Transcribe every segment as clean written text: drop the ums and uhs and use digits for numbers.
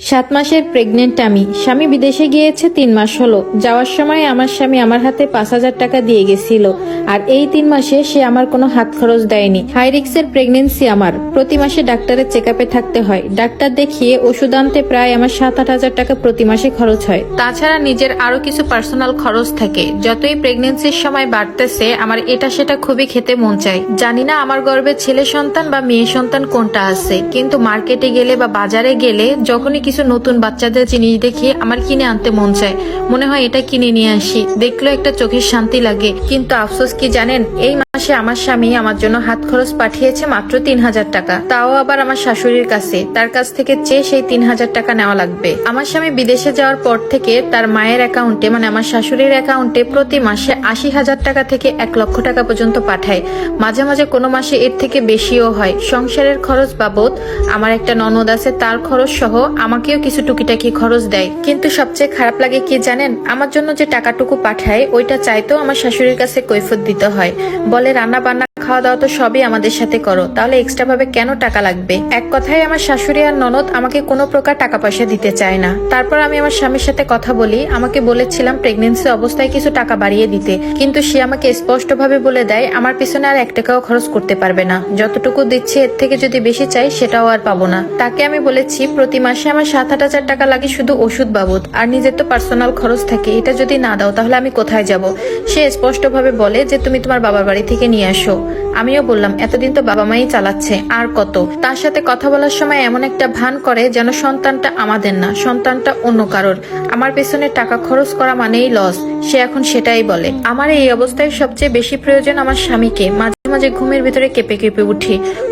7 মাসের প্রেগনেন্ট আমি। স্বামী বিদেশে গিয়েছে 3 মাস হলো। যাওয়ার সময় আমার স্বামী আমার হাতে 5,000 টাকা দিয়ে গেছিল। আর এই 3 মাসে সে আমার কোনো হাত খরচ দেয়নি। হাই রিস্কের প্রেগনেন্সি আমার। প্রতি মাসে ডাক্তারের চেকআপে থাকতে হয়। ডাক্তার দেখিয়ে ওষুধ আনতে প্রায় আমার 7-8 হাজার টাকা প্রতি মাসে খরচ হয়। তাছাড়া নিজের আরো কিছু পার্সোনাল খরচ থাকে। যতই প্রেগনেন্সির সময় বাড়তেছে আমার এটা সেটা খুবই খেতে মন চায়। জানি না আমার গর্ভে ছেলে সন্তান বা মেয়ে সন্তান কোনটা আছে, কিন্তু মার্কেটে গেলে বা বাজারে গেলে যখনই কিছু নতুন বাচ্চাদের জিনিস দেখি আমার কিনে আনতে মন চায়। মনে হয় এটা কিনে নিয়ে আসি, দেখলেও একটা চোখের শান্তি লাগে। কিন্তু আফসোস কি জানেন, এই মাসে আমার স্বামী আমার জন্য হাত খরচ পাঠিয়েছে মাত্র 3,000 টাকা। তাও আবার আমার শাশুড়ির কাছে। তার কাছ থেকে চেয়ে সেই 3,000 টাকা নেওয়া লাগবে। আমার স্বামী বিদেশে যাওয়ার পর থেকে তার মায়ের অ্যাকাউন্টে, মানে আমার শাশুড়ির অ্যাকাউন্টে প্রতি মাসে 80,000 টাকা থেকে 1 লক্ষ টাকা পর্যন্ত পাঠায়। মাঝে মাঝে কোনো মাসে এর থেকে বেশিও হয়। সংসারের খরচ বাবদ আমার একটা ননদ আছে, তার খরচ সহ আমাকেও কিছু টুকিটাকি খরচ দেয়। কিন্তু সবচেয়ে খারাপ লাগে কি জানেন, আমার জন্য যে টাকাটুকু পাঠায় ওইটা চাইতেও আমার শাশুড়ির কাছে কৈফিয়ত দিতে হয়। বলে রান্না বান্না খাওয়া দাওয়া তো সবই আমাদের সাথে করো, তাহলে এক্সট্রা ভাবে কেন টাকা লাগবে। এক কথায় আমার শাশুড়ি আর ননদ আমাকে কোনো প্রকার টাকা পয়সা দিতে চায় না। তারপর আমি আমার স্বামীর সাথে কথা বলি। আমাকে বলেছিলাম প্রেগনেন্সি অবস্থায় কিছু টাকা বাড়িয়ে দিতে, কিন্তু সে আমাকে স্পষ্ট ভাবে বলে দেয় আমার পিছনে আর 1 টাকাও খরচ করতে পারবে না। যতটুকু দিচ্ছে এর থেকে যদি বেশি চাই সেটাও আর পাবো না। তাকে আমি বলেছি প্রতি মাসে আমার 7-8 হাজার টাকা লাগে শুধু ওষুধ বাবদ, আর নিজের তো পার্সোনাল খরচ থাকে, এটা যদি না দাও তাহলে আমি কোথায় যাব। সে স্পষ্ট ভাবে বলে যে তুমি তোমার বাবার বাড়ি থেকে নিয়ে আসো। আমিও বললাম এতদিন তো বাবা মাই চালাচ্ছে, আর কত। তার সাথে কথা বলার সময় এমন একটা ভান করে যেন সন্তানটা আমাদের না, সন্তানটা অন্য কারোর। আমার পেছনে টাকা খরচ করা মানেই লস, সে এখন সেটাই বলে। আমার এই অবস্থায় সবচেয়ে বেশি প্রয়োজন আমার স্বামীকে। মাঝে মাঝে ঘুমের ভিতরে কেঁপে কেঁপে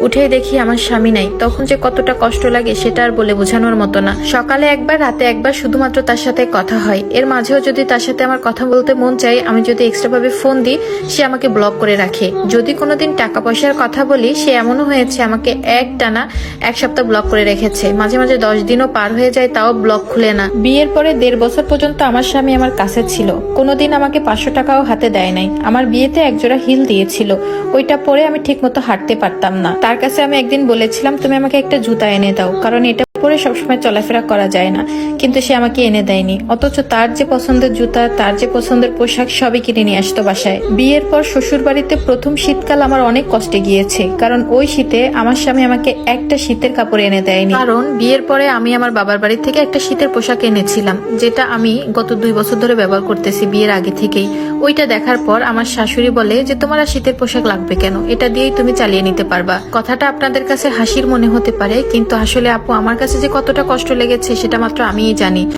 উঠেই দেখি আমার স্বামী নাই। তখন যে কতটা কষ্ট লাগে সেটা আর বলে বোঝানোর মতো না। সকালে একবার, রাতে একবার শুধুমাত্র তার সাথে কথা হয়। এর মাঝেও যদি তার সাথে আমার কথা বলতে মন চাই, আমি যদি এক্সট্রা ভাবে ফোন দিই সে আমাকে ব্লক করে রাখে। যদি কোনোদিন টাকা পয়সার কথা বলি, সে এমনও হয়েছে আমাকে একটানা 1 সপ্তাহ ব্লক করে রেখেছে। মাঝে মাঝে 10 দিনও পার হয়ে যায়, তাও ব্লক খুলে না। বিয়ের পরে 1.5 বছর পর্যন্ত আমার স্বামী আমার কাছে ছিল। কোনোদিন আমাকে 500 টাকাও হাতে দেয় নাই। আমার বিয়েতে একজোড়া হিল দিয়েছিল, ওইটা পরে আমি ঠিক মতো হাঁটতে পারতাম না। তার কাছে আমি একদিন বলেছিলাম তুমি আমাকে একটা জুতা এনে দাও, কারণ এটা পরে সবসময় চলাফেরা করা যায় না। কিন্তু সে আমাকে এনে দেয়নি। অথচ তার যে পছন্দের জুতা, তার যে পছন্দের পোশাক সবই কিনে নিয়ে আসতো বাসায়। বিয়ের পর শ্বশুর বাড়িতে প্রথম শীতকাল আমার অনেক কষ্টে গিয়েছে, কারণ ওই শীতে আমার স্বামী আমাকে একটা শীতের কাপড় এনে দেয়নি। কারণ বিয়ের পরে আমি আমার বাবার বাড়ি থেকে একটা শীতের পোশাক এনেছিলাম, যেটা আমি গত 2 বছর ধরে ব্যবহার করতেছি বিয়ের আগে থেকেই। ওইটা দেখার পর আমার শাশুড়ি বলে যে তোমার আর শীতের পোশাক লাগবে কেন, এটা দিয়েই তুমি চালিয়ে নিতে পারবা। কথাটা আপনাদের কাছে হাসির মনে হতে পারে, কিন্তু আসলে আপু আমার কাছে যে কতটা কষ্ট লেগেছে সেটা মাত্র আমিই জানি।